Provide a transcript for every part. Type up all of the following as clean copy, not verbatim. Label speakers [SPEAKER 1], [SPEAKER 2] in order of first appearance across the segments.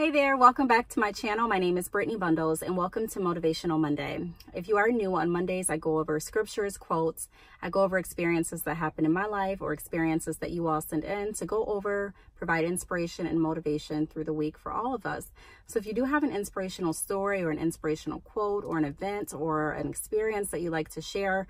[SPEAKER 1] Hey there, welcome back to my channel. My name is Brittany Bundles and welcome to Motivational Monday. If you are new, on Mondays I go over scriptures, quotes, I go over experiences that happen in my life or experiences that you all send in to go over, provide inspiration and motivation through the week for all of us. So if you do have an inspirational story or an inspirational quote or an event or an experience that you like to share,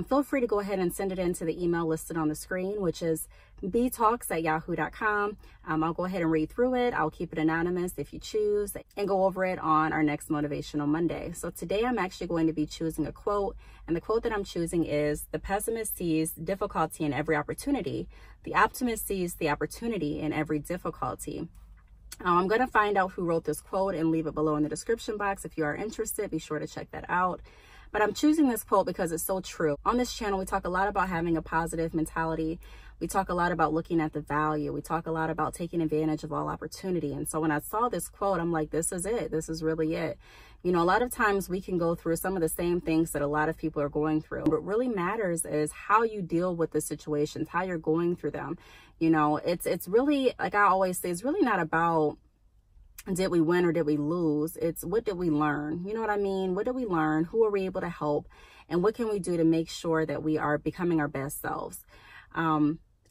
[SPEAKER 1] feel free to go ahead and send it into the email listed on the screen, which is btalks@yahoo.com. I'll go ahead and read through it. I'll keep it anonymous if you choose and go over it on our next Motivational Monday. So today I'm actually going to be choosing a quote, and the quote that I'm choosing is, "The pessimist sees difficulty in every opportunity. The optimist sees the opportunity in every difficulty." I'm going to find out who wrote this quote and leave it below in the description box. If you are interested, be sure to check that out. But I'm choosing this quote because it's so true. On this channel, we talk a lot about having a positive mentality. We talk a lot about looking at the value. We talk a lot about taking advantage of all opportunity. And so when I saw this quote, I'm like, this is it. This is really it. You know, a lot of times we can go through some of the same things that a lot of people are going through. What really matters is how you deal with the situations, how you're going through them. You know, it's really, like I always say, it's really not about did we win or did we lose? It's what did we learn? You know what I mean? What did we learn? Who are we able to help? And what can we do to make sure that we are becoming our best selves?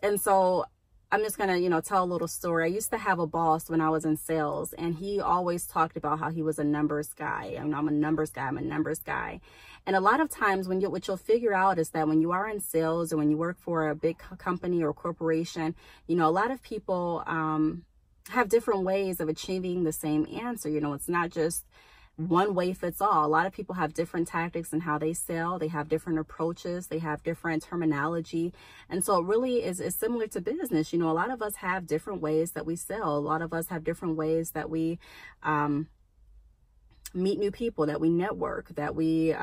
[SPEAKER 1] And so I'm just going to, tell a little story. I used to have a boss when I was in sales, and he always talked about how he was a numbers guy. I'm a numbers guy. I'm a numbers guy. And a lot of times what you'll figure out is that when you are in sales or when you work for a big company or corporation, a lot of people, have different ways of achieving the same answer. It's not just one way fits all. A lot of people have different tactics in how they sell. They have different approaches. They have different terminology. And so it really is similar to business. A lot of us have different ways that we sell. A lot of us have different ways that we meet new people, that we network, that we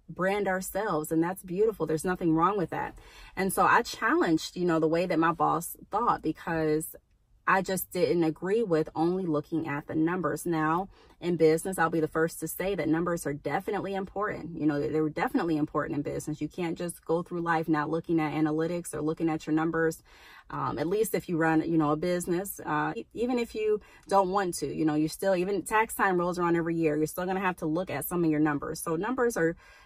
[SPEAKER 1] brand ourselves. And that's beautiful. There's nothing wrong with that. And so I challenged, the way that my boss thought, because I just didn't agree with only looking at the numbers. Now, in business, I'll be the first to say that numbers are definitely important. They're definitely important in business. You can't just go through life not looking at analytics or looking at your numbers. At least if you run, a business, even if you don't want to, you still, even tax time rolls around every year, you're still going to have to look at some of your numbers. So numbers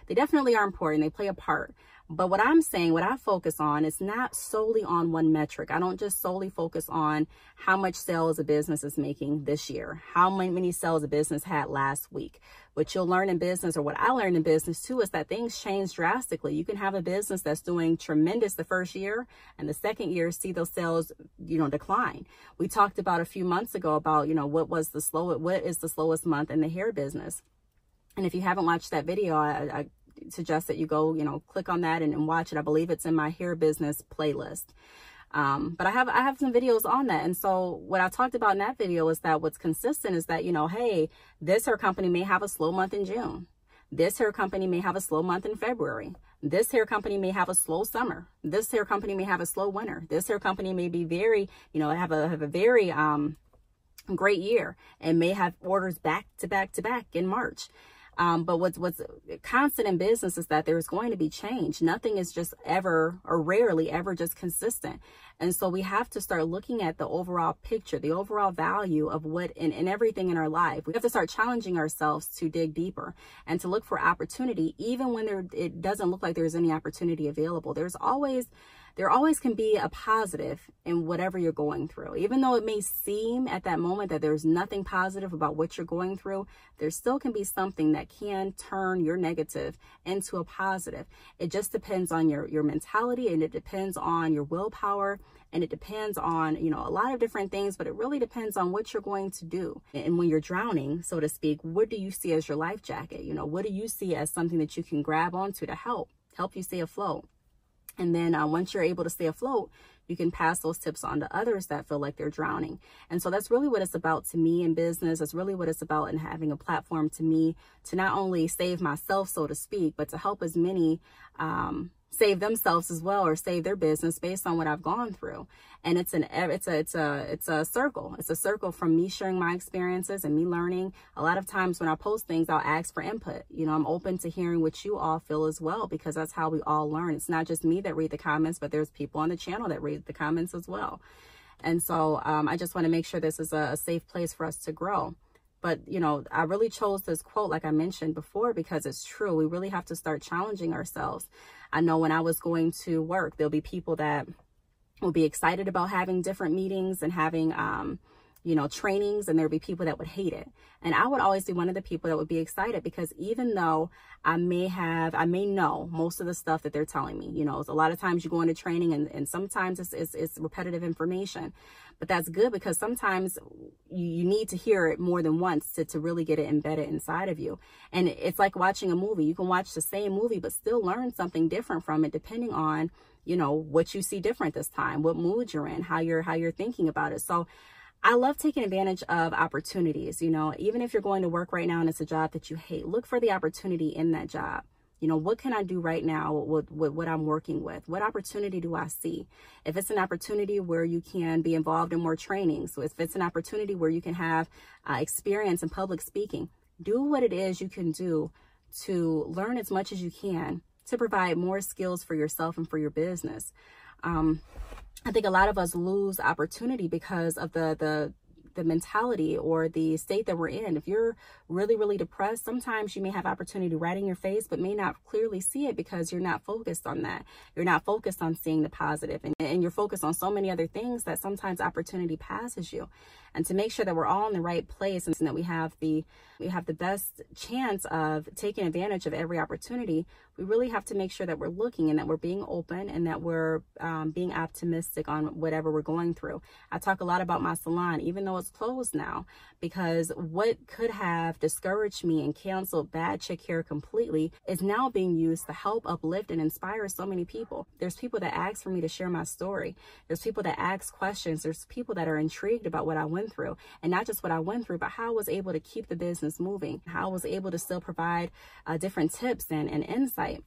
[SPEAKER 1] they definitely are important. They play a part. But what I'm saying, what I focus on is not solely on one metric. I don't just solely focus on how much sales a business is making this year, how many sales a business had last week. What you'll learn in business, or what I learned in business too, is that things change drastically. You can have a business that's doing tremendous the first year, and the second year see those sales, decline. We talked about a few months ago about, what is the slowest month in the hair business. And if you haven't watched that video, I suggest that you go, click on that and watch it. I believe it's in my hair business playlist. But I have some videos on that. And so what I talked about in that video is that what's consistent is that, hey, this hair company may have a slow month in June. This hair company may have a slow month in February. This hair company may have a slow summer. This hair company may have a slow winter. This hair company may be very, have a very, great year and may have orders back to back to back in March. But what's constant in business is that there's going to be change. Nothing is just ever, or rarely ever, just consistent. And so we have to start looking at the overall picture, the overall value of what in everything in our life. We have to start challenging ourselves to dig deeper and to look for opportunity, even when it doesn't look like there's any opportunity available. There always can be a positive in whatever you're going through. Even though it may seem at that moment that there's nothing positive about what you're going through, there still can be something that can turn your negative into a positive. It just depends on your mentality, and it depends on your willpower, and it depends on, a lot of different things, but it really depends on what you're going to do. And when you're drowning, so to speak, what do you see as your life jacket? What do you see as something that you can grab onto to help you stay afloat? And then once you're able to stay afloat, you can pass those tips on to others that feel like they're drowning. And so that's really what it's about to me in business. That's really what it's about in having a platform to me, to not only save myself, so to speak, but to help as many save themselves as well, or save their business based on what I've gone through. And it's a circle. It's a circle from me sharing my experiences and me learning. A lot of times when I post things, I'll ask for input. I'm open to hearing what you all feel as well, because that's how we all learn. It's not just me that read the comments, but there's people on the channel that read the comments as well. And so I just want to make sure this is a safe place for us to grow. But, you know, I really chose this quote, like I mentioned before, because it's true. We really have to start challenging ourselves. I know when I was going to work, there'll be people that will be excited about having different meetings and having, you know, trainings, and there'll be people that would hate it. And I would always be one of the people that would be excited, because even though I may know most of the stuff that they're telling me, you know, a lot of times you go into training and sometimes it's repetitive information, but that's good, because sometimes you need to hear it more than once to really get it embedded inside of you. And it's like watching a movie. You can watch the same movie, but still learn something different from it, depending on, you know, what you see different this time, what mood you're in, how you're thinking about it. So I love taking advantage of opportunities. You know, even if you're going to work right now and it's a job that you hate, look for the opportunity in that job. You know, what can I do right now with what I'm working with? What opportunity do I see? If it's an opportunity where you can be involved in more training, so if it's an opportunity where you can have experience in public speaking, do what it is you can do to learn as much as you can to provide more skills for yourself and for your business. I think a lot of us lose opportunity because of the mentality or the state that we're in. If you're really, really depressed, sometimes you may have opportunity right in your face, but may not clearly see it because you're not focused on that. You're not focused on seeing the positive, and you're focused on so many other things that sometimes opportunity passes you. And to make sure that we're all in the right place and that we have the best chance of taking advantage of every opportunity, we really have to make sure that we're looking and that we're being open and that we're being optimistic on whatever we're going through. I talk a lot about my salon, even though it's closed now, because what could have discouraged me and canceled bad chick hair completely is now being used to help uplift and inspire so many people. There's people that ask for me to share my story. There's people that ask questions. There's people that are intrigued about what I went through, and not just what I went through, but how I was able to keep the business moving, how I was able to still provide different tips and insight,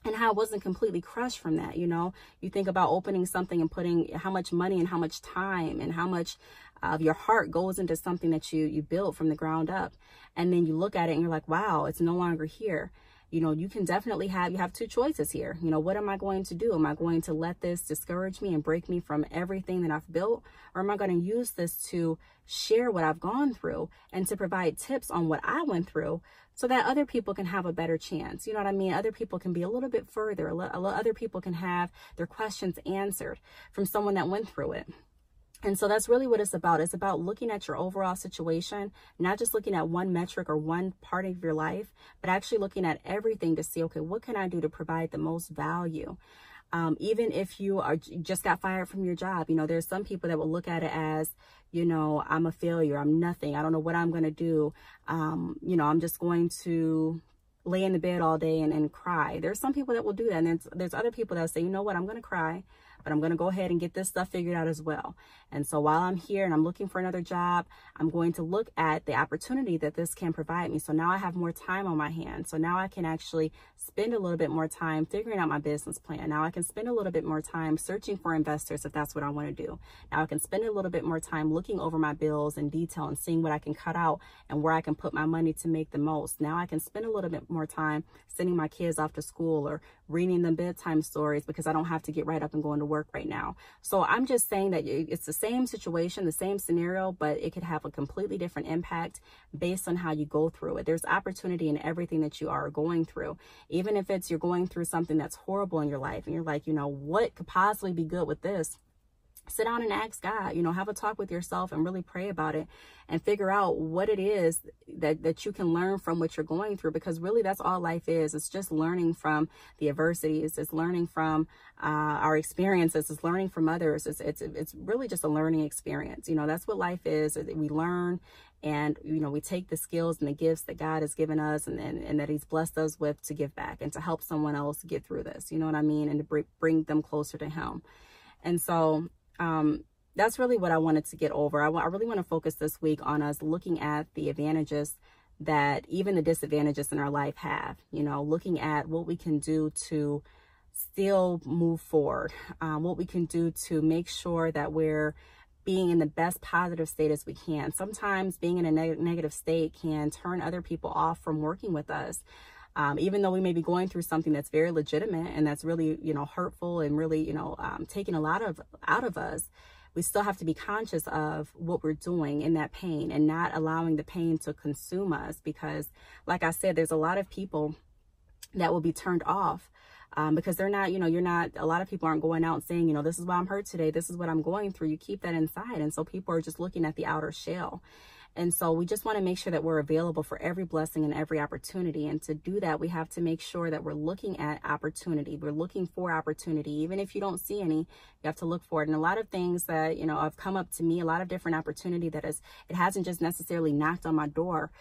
[SPEAKER 1] and how I wasn't completely crushed from that. You know, you think about opening something and putting how much money and how much time and how much of your heart goes into something that you built from the ground up. And then you look at it and you're like, wow, it's no longer here. You know, you can definitely you have two choices here. You know, what am I going to do? Am I going to let this discourage me and break me from everything that I've built? Or am I going to use this to share what I've gone through and to provide tips on what I went through so that other people can have a better chance? You know what I mean? Other people can be a little bit further. Other people can have their questions answered from someone that went through it. And so that's really what it's about. It's about looking at your overall situation, not just looking at one metric or one part of your life, but actually looking at everything to see, okay, what can I do to provide the most value? Even if you just got fired from your job, you know, there's some people that will look at it as, you know, I'm a failure. I'm nothing. I don't know what I'm going to do. You know, I'm just going to lay in the bed all day and cry. There's some people that will do that. And there's other people that say, you know what, I'm going to cry, but I'm going to go ahead and get this stuff figured out as well. And so while I'm here and I'm looking for another job, I'm going to look at the opportunity that this can provide me. So now I have more time on my hands. So now I can actually spend a little bit more time figuring out my business plan. Now I can spend a little bit more time searching for investors if that's what I want to do. Now I can spend a little bit more time looking over my bills in detail and seeing what I can cut out and where I can put my money to make the most. Now I can spend a little bit more time sending my kids off to school or reading them bedtime stories because I don't have to get right up and go into work right now. So I'm just saying that it's the same situation, the same scenario, but it could have a completely different impact based on how you go through it. There's opportunity in everything that you are going through. Even if you're going through something that's horrible in your life and you're like, you know, what could possibly be good with this? Sit down and ask God, you know, have a talk with yourself and really pray about it and figure out what it is that you can learn from what you're going through, because really that's all life is. It's just learning from the adversities. It's learning from our experiences. It's learning from others. It's really just a learning experience. You know, that's what life is. We learn and, you know, we take the skills and the gifts that God has given us and that he's blessed us with to give back and to help someone else get through this, you know what I mean? And to bring them closer to him. And so, that's really what I wanted to get over. I really want to focus this week on us looking at the advantages that even the disadvantages in our life have, you know, looking at what we can do to still move forward, what we can do to make sure that we're being in the best positive state as we can. Sometimes being in a negative state can turn other people off from working with us. Even though we may be going through something that's very legitimate and that's really, you know, hurtful and really, you know, taking a lot out of us. we still have to be conscious of what we're doing in that pain and not allowing the pain to consume us. Because like I said, there's a lot of people that will be turned off because they're not, a lot of people aren't going out and saying, this is why I'm hurt today. This is what I'm going through. You keep that inside. And so people are just looking at the outer shell. And so we just want to make sure that we're available for every blessing and every opportunity. And to do that, we have to make sure that we're looking at opportunity. We're looking for opportunity. Even if you don't see any, you have to look for it. And a lot of things that, have come up to me, a lot of different opportunity it hasn't just necessarily knocked on my door.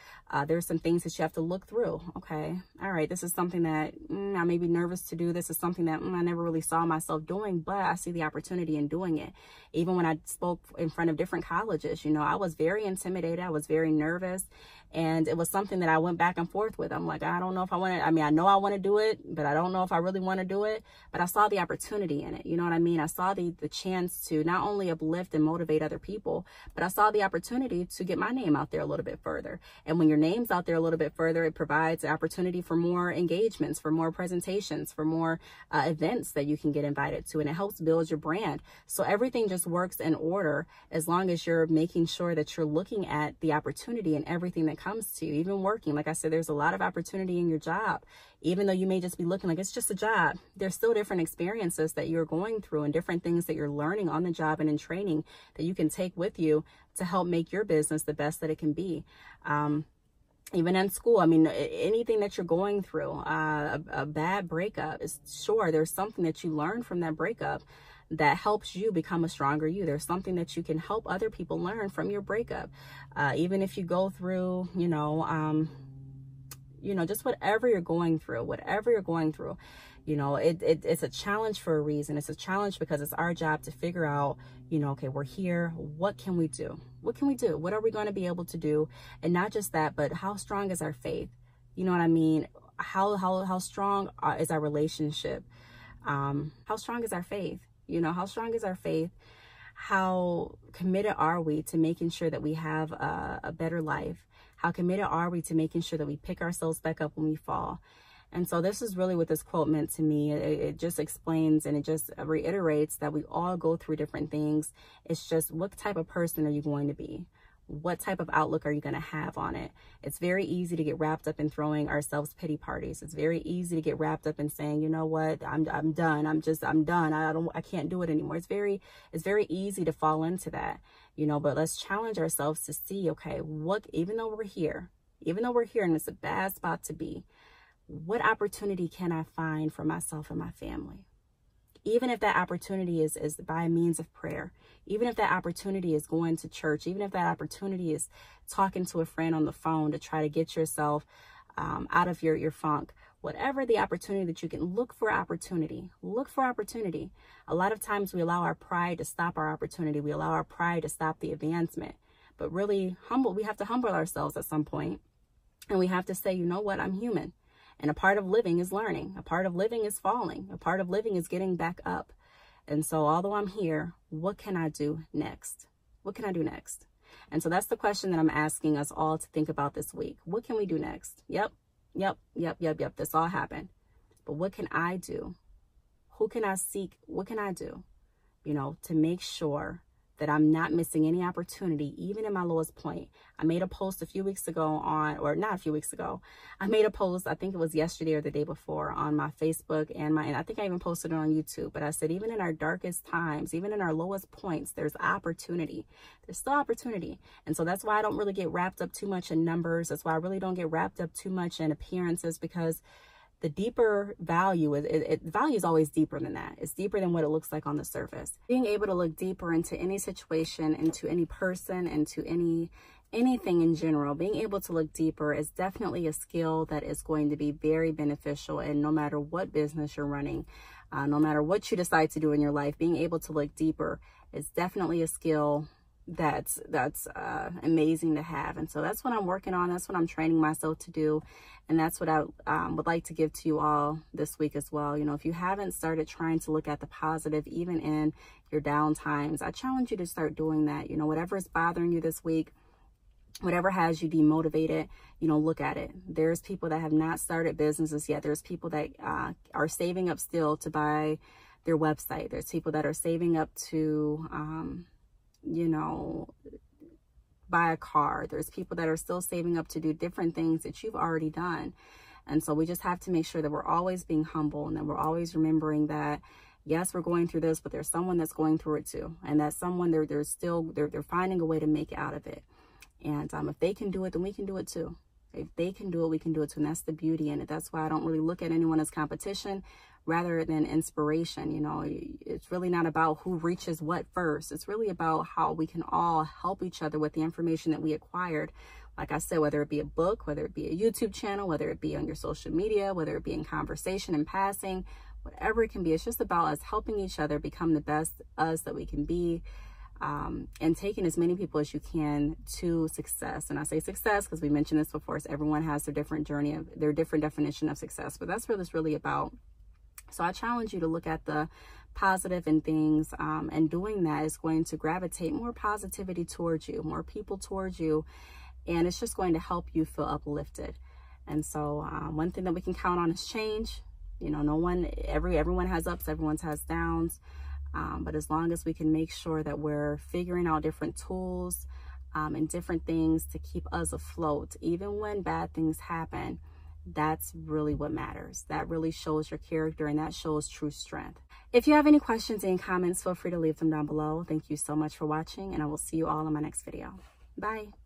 [SPEAKER 1] There's some things that you have to look through. Okay. All right. This is something that I may be nervous to do. This is something that I never really saw myself doing, but I see the opportunity in doing it. Even when I spoke in front of different colleges, I was very intimidated. I was very nervous, and it was something that I went back and forth with. I'm like, I don't know if I want to, I know I want to do it, but I don't know if I really want to do it. But I saw the opportunity in it. You know what I mean? I saw the chance to not only uplift and motivate other people, but I saw the opportunity to get my name out there a little bit further. And when your name's out there a little bit further, it provides the opportunity for more engagements, for more presentations, for more events that you can get invited to, and it helps build your brand. So everything just works in order as long as you're making sure that you're looking at the opportunity and everything that comes to you. Even working, like I said, there's a lot of opportunity in your job. Even though you may just be looking like it's just a job, there's still different experiences that you're going through and different things that you're learning on the job and in training that you can take with you to help make your business the best that it can be. Even in school, anything that you're going through, a bad breakup, is sure there's something that you learn from that breakup that helps you become a stronger you. There's something that you can help other people learn from your breakup. Even if you go through, just whatever you're going through, it's a challenge for a reason. It's a challenge because it's our job to figure out, okay, we're here. What can we do? What can we do? What are we going to be able to do? And not just that, but how strong is our faith? You know what I mean? How strong is our relationship? How strong is our faith? How strong is our faith? How committed are we to making sure that we have a better life? How committed are we to making sure that we pick ourselves back up when we fall? And so this is really what this quote meant to me. It just explains and it just reiterates that we all go through different things. It's just, what type of person are you going to be? What type of outlook are you going to have on it? It's very easy to get wrapped up in throwing ourselves pity parties. It's very easy to get wrapped up in saying, you know what, I'm done. I'm done. I can't do it anymore. It's very easy to fall into that, but let's challenge ourselves to see, okay, even though we're here and it's a bad spot to be, what opportunity can I find for myself and my family? Even if that opportunity is by means of prayer, even if that opportunity is going to church, even if that opportunity is talking to a friend on the phone to try to get yourself out of your funk, whatever the opportunity that you can, look for opportunity. A lot of times we allow our pride to stop our opportunity. We allow our pride to stop the advancement, but really we have to humble ourselves at some point, and we have to say, you know what, I'm human. And a part of living is learning. A part of living is falling. A part of living is getting back up. And so although I'm here, what can I do next? What can I do next? And so that's the question that I'm asking us all to think about this week. What can we do next? Yep. This all happened. But what can I do? Who can I seek? What can I do? To make sure that I'm not missing any opportunity, even in my lowest point. I made a post a few weeks ago I made a post, I think it was yesterday or the day before, on my Facebook and I think I even posted it on YouTube. But I said, even in our darkest times, even in our lowest points, there's opportunity. There's still opportunity. And so that's why I don't really get wrapped up too much in numbers. That's why I really don't get wrapped up too much in appearances, because the deeper value value is always deeper than that. It's deeper than what it looks like on the surface. Being able to look deeper into any situation, into any person, into anything in general, being able to look deeper is definitely a skill that is going to be very beneficial. And no matter what business you're running, no matter what you decide to do in your life, being able to look deeper is definitely a skill that's amazing to have. And so that's what I'm working on. That's what I'm training myself to do. And that's what I would like to give to you all this week as well. If you haven't started trying to look at the positive, even in your down times, I challenge you to start doing that. Whatever is bothering you this week, whatever has you demotivated, look at it. There's people that have not started businesses yet. There's people that are saving up still to buy their website. There's people that are saving up to you know, buy a car. There's people that are still saving up to do different things that you've already done. And so we just have to make sure that we're always being humble, and that we're always remembering that, yes, we're going through this, but there's someone that's going through it too. And that someone, they're finding a way to make it out of it. And if they can do it, then we can do it too. If they can do it, we can do it too. And that's the beauty in it. That's why I don't really look at anyone as competition rather than inspiration. You know, it's really not about who reaches what first. It's really about how we can all help each other with the information that we acquired. Like I said, whether it be a book, whether it be a YouTube channel, whether it be on your social media, whether it be in conversation and passing, whatever it can be, it's just about us helping each other become the best us that we can be, and taking as many people as you can to success. And I say success because we mentioned this before, so everyone has their different journey, of their different definition of success, but that's what it's really about. So I challenge you to look at the positive in things, and doing that is going to gravitate more positivity towards you, more people towards you, and it's just going to help you feel uplifted. And so one thing that we can count on is change. You know, everyone has ups, everyone has downs. But as long as we can make sure that we're figuring out different tools and different things to keep us afloat, even when bad things happen, that's really what matters. That really shows your character, and that shows true strength. If you have any questions and comments, feel free to leave them down below. Thank you so much for watching, and I will see you all in my next video. Bye.